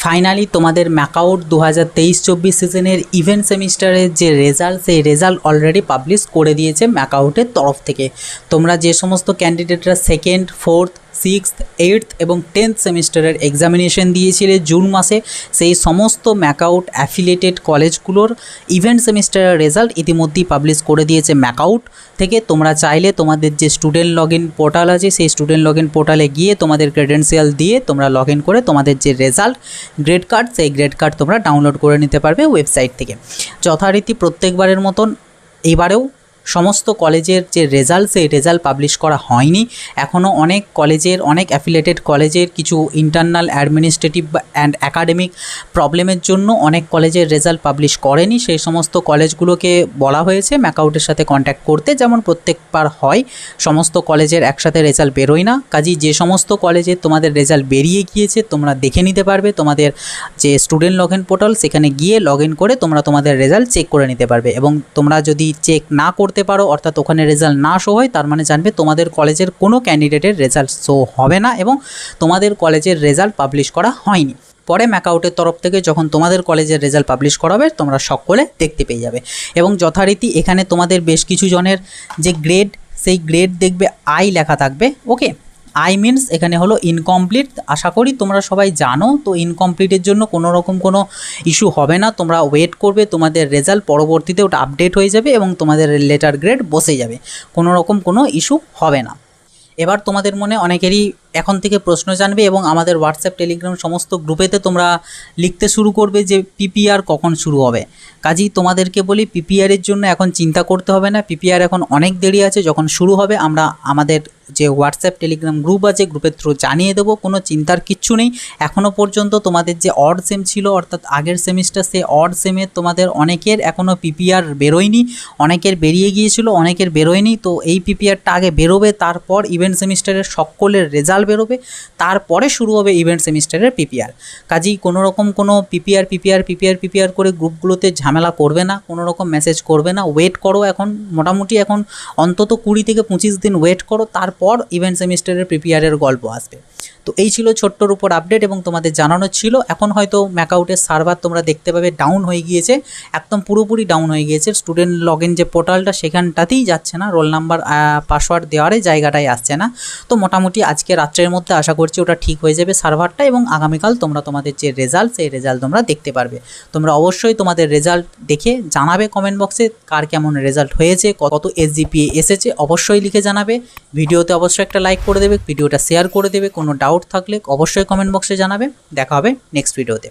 Finally তোমাদের MAKAUT 2023-24 সিজনের event সেমিস্টারের যে রেজাল্ট, সেই রেজাল্ট অলরেডি পাবলিশ করে দিয়েছে ম্যাকআউটের তরফ থেকে। তোমরা যে সমস্ত ক্যান্ডিডেটরা সেকেন্ড, ফোর্থ, সিক্সথ, এইটথ এবং 10th সেমিস্টারের এক্সামিনেশন দিয়েছিলে জুন মাসে, সেই সমস্ত ম্যাকআউট অ্যাফিলিয়েটেড কলেজগুলোর ইভেন্ট সেমিস্টারের রেজাল্ট ইতিমধ্যেই পাবলিশ করে দিয়েছে ম্যাকআউট থেকে। তোমরা চাইলে তোমাদের যে স্টুডেন্ট লগ ইন পোর্টাল আছে, সেই স্টুডেন্ট লগ ইন পোর্টালে গিয়ে তোমাদের ক্রেডেন্সিয়াল দিয়ে তোমরা লগ ইন করে তোমাদের যে রেজাল্ট গ্রেড কার্ড, সেই গ্রেড কার্ড তোমরা ডাউনলোড করে নিতে পারবে ওয়েবসাইট থেকে। যথারীতি প্রত্যেকবারের মতন এবারেও সমস্ত কলেজের যে রেজাল্ট, সেই রেজাল্ট পাবলিশ করা হয়নি এখনও। অনেক কলেজের, অনেক অ্যাফিলিয়েটেড কলেজের কিছু ইন্টারনাল অ্যাডমিনিস্ট্রেটিভ অ্যান্ড অ্যাকাডেমিক প্রবলেমের জন্য অনেক কলেজের রেজাল্ট পাবলিশ করেনি। সেই সমস্ত কলেজগুলোকে বলা হয়েছে ম্যাকআউটের সাথে কন্ট্যাক্ট করতে, যেমন প্রত্যেকবার হয়। সমস্ত কলেজের একসাথে রেজাল্ট বেরোয় না, কাজেই যে সমস্ত কলেজে তোমাদের রেজাল্ট বেরিয়ে গিয়েছে তোমরা দেখে নিতে পারবে তোমাদের যে স্টুডেন্ট লগ ইন পোর্টাল, সেখানে গিয়ে লগ ইন করে তোমরা তোমাদের রেজাল্ট চেক করে নিতে পারবে। এবং তোমরা যদি চেক না করতে পারো, অর্থাৎ ওখানে রেজাল্ট না শো হয়, তার মানে জানবে তোমাদের কলেজের কোনো ক্যান্ডিডেটের রেজাল্ট শো হবে না এবং তোমাদের কলেজের রেজাল্ট পাবলিশ করা হয়নি। পরে ম্যাকআউটের তরফ থেকে যখন তোমাদের কলেজের রেজাল্ট পাবলিশ করা হবে, তোমরা সকলে দেখতে পেয়ে যাবে। এবং যথারীতি এখানে তোমাদের বেশ কিছু জনের যে গ্রেড, সেই গ্রেড দেখবে আই লেখা থাকবে। ওকে, আই মিনস এখানে হলো ইনকমপ্লিট। আশা করি তোমরা সবাই জানো। তো ইনকমপ্লিটের জন্য কোনো রকম কোনো ইস্যু হবে না, তোমরা ওয়েট করবে, তোমাদের রেজাল্ট পরবর্তীতে ওটা আপডেট হয়ে যাবে এবং তোমাদের লেটার গ্রেড বসে যাবে, কোনো রকম কোনো ইস্যু হবে না। এবার তোমাদের মনে অনেকেরই এখন থেকে প্রশ্ন জানবে এবং আমাদের হোয়াটসঅ্যাপ, টেলিগ্রাম সমস্ত গ্রুপেতে তোমরা লিখতে শুরু করবে যে পিপিআর কখন শুরু হবে। কাজেই তোমাদেরকে বলি, পিপিআরের জন্য এখন চিন্তা করতে হবে না, পিপিআর এখন অনেক দেরি আছে। যখন শুরু হবে আমরা আমাদের যে হোয়াটসঅ্যাপ, টেলিগ্রাম গ্রুপ আছে, গ্রুপের থ্রু জানিয়ে দেবো, কোনো চিন্তার কিচ্ছু নেই। এখনও পর্যন্ত তোমাদের যে অড সেম ছিল, অর্থাৎ আগের সেমিস্টার, সেই অড সেমে তোমাদের অনেকের এখনও পিপিআর বেরোয়নি, অনেকের বেরিয়ে গিয়েছিল, অনেকের বেরোয়নি। তো এই পিপিআরটা আগে বেরোবে, তারপর ইভেন্ট সেমিস্টারের সকলের রেজাল্ট বেরোবে, তারপরে শুরু হবে ইভেন্ট সেমিস্টারের পিপিআর। কাজেই কোনো রকম কোনো পিপিআর করে গ্রুপগুলোতে ঝামেলা করবে না, কোনো রকম মেসেজ করবে না, ওয়েট করো। এখন মোটামুটি এখন অন্তত 20 থেকে 25 দিন ওয়েট করো, তারপর ইভেন্ট সেমিস্টারের পিপিআরের গল্প আসবে। তো এই ছিল ছোট্টর উপর আপডেট এবং তোমাদের জানানো ছিল। এখন হয়তো ম্যাকআউটের সার্ভার তোমরা দেখতে পাবে ডাউন হয়ে গিয়েছে, একদম পুরোপুরি ডাউন হয়ে গিয়েছে। স্টুডেন্ট লগ ইন যে পোর্টালটা, সেখানটাতেই যাচ্ছে না, রোল নাম্বার পাসওয়ার্ড দেওয়ার জায়গাটায় আসছে না। তো মোটামুটি আজকে রাত্রের মধ্যে আশা করছি ওটা ঠিক হয়ে যাবে সার্ভারটা, এবং আগামীকাল তোমরা তোমাদের যে রেজাল্ট, সেই রেজাল্ট তোমরা দেখতে পারবে। তোমরা অবশ্যই তোমাদের রেজাল্ট দেখে জানাবে কমেন্ট বক্সে কার কেমন রেজাল্ট হয়েছে, কত এসজিপিএ এসেছে, অবশ্যই লিখে জানাবে। ভিডিওতে অবশ্যই একটা লাইক করে দেবে, ভিডিওটা শেয়ার করে দেবে। কোনো ডাউট থাকলে অবশ্যই কমেন্ট বক্সে জানাবে। দেখা হবে নেক্সট ভিডিওতে।